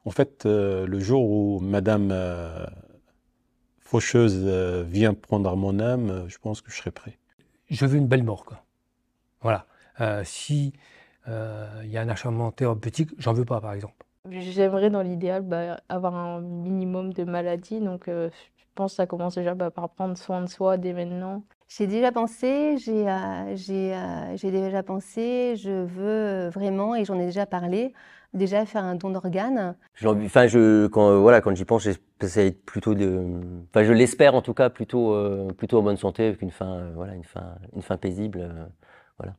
En fait, le jour où Madame Faucheuse vient prendre mon âme, je pense que je serai prêt. Je veux une belle mort, quoi. Voilà. Si il y a un acharnement thérapeutique, j'en veux pas, par exemple. J'aimerais dans l'idéal avoir un minimum de maladies, donc je pense que ça commence déjà par prendre soin de soi dès maintenant. J'ai déjà pensé, j'ai déjà pensé, je veux vraiment, et j'en ai déjà parlé, déjà faire un don d'organes. Quand j'y pense, j'essaie plutôt je l'espère en tout cas plutôt en bonne santé avec une fin paisible, voilà.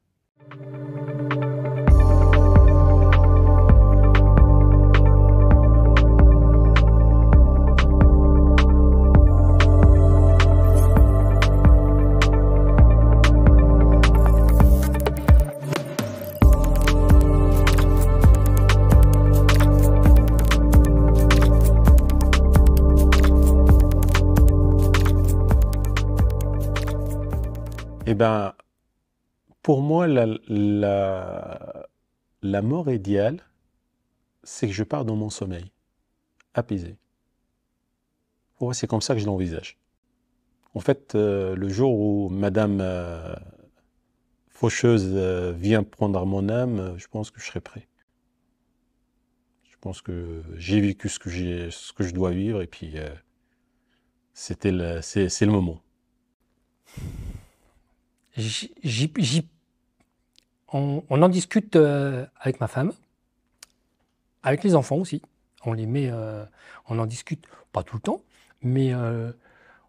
Eh ben, pour moi, la mort idéale, c'est que je pars dans mon sommeil, apaisé. Pour moi, c'est comme ça que je l'envisage. En fait, le jour où Madame Faucheuse vient prendre mon âme, je pense que je serai prêt. Je pense que j'ai vécu ce que je dois vivre, et puis c'est le moment. On en discute avec ma femme, avec les enfants aussi. On les met, on en discute pas tout le temps, mais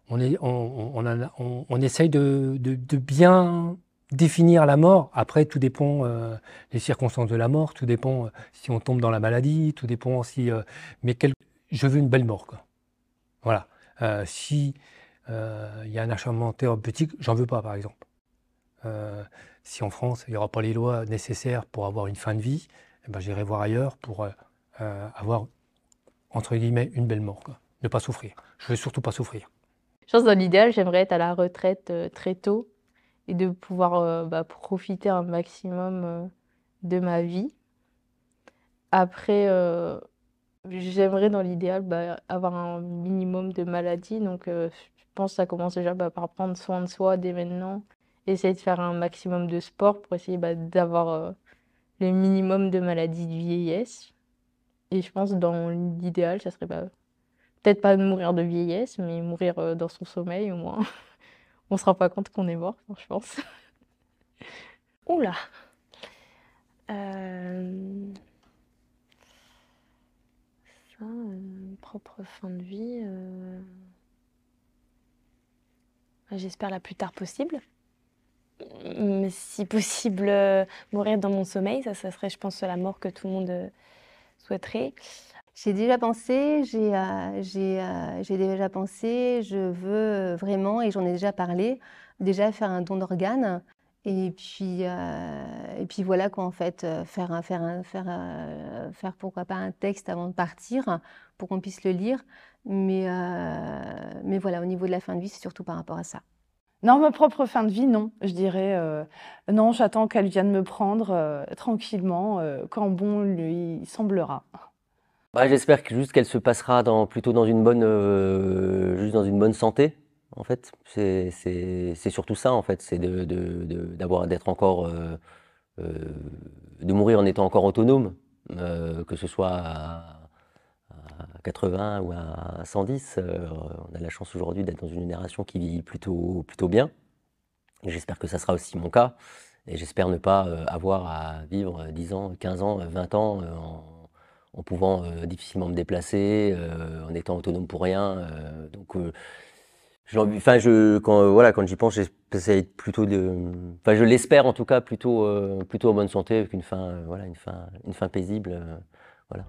on essaye de bien définir la mort. Après, tout dépend des circonstances de la mort, tout dépend si on tombe dans la maladie, tout dépend si. Je veux une belle mort, quoi. Voilà. Si il y a un acharnement thérapeutique, j'en veux pas, par exemple. Si en France, il n'y aura pas les lois nécessaires pour avoir une fin de vie, eh ben, j'irai voir ailleurs pour avoir, entre guillemets, une belle mort, quoi. Ne pas souffrir. Je veux surtout pas souffrir. Je pense que dans l'idéal, j'aimerais être à la retraite très tôt et de pouvoir profiter un maximum de ma vie. Après, j'aimerais dans l'idéal avoir un minimum de maladies, donc je pense que ça commence déjà par prendre soin de soi dès maintenant. Essayer de faire un maximum de sport pour essayer d'avoir le minimum de maladies de vieillesse. Et je pense dans l'idéal, ça serait peut-être pas de mourir de vieillesse, mais mourir dans son sommeil au moins. On se rend pas compte qu'on est mort, je pense. Oula. Propre fin de vie. J'espère la plus tard possible. Mais si possible, mourir dans mon sommeil, ça serait, je pense, la mort que tout le monde souhaiterait. J'ai déjà pensé, j'ai déjà pensé, je veux vraiment, et j'en ai déjà parlé, déjà faire un don d'organes. Et puis voilà quoi, en fait, faire pourquoi pas un texte avant de partir pour qu'on puisse le lire. Mais voilà, au niveau de la fin de vie, c'est surtout par rapport à ça. Non, ma propre fin de vie, non. Je dirais, non, j'attends qu'elle vienne me prendre tranquillement quand bon lui semblera. J'espère qu'elle se passera plutôt dans une bonne santé. En fait, c'est surtout ça. En fait, c'est d'être encore, de mourir en étant encore autonome, que ce soit à 80 ou à 110. On a la chance aujourd'hui d'être dans une génération qui vit plutôt bien. J'espère que ça sera aussi mon cas. Et j'espère ne pas avoir à vivre 10 ans, 15 ans, 20 ans en pouvant difficilement me déplacer, en étant autonome pour rien. Quand j'y pense, j'essaie plutôt je l'espère en tout cas plutôt en bonne santé avec une fin paisible, voilà.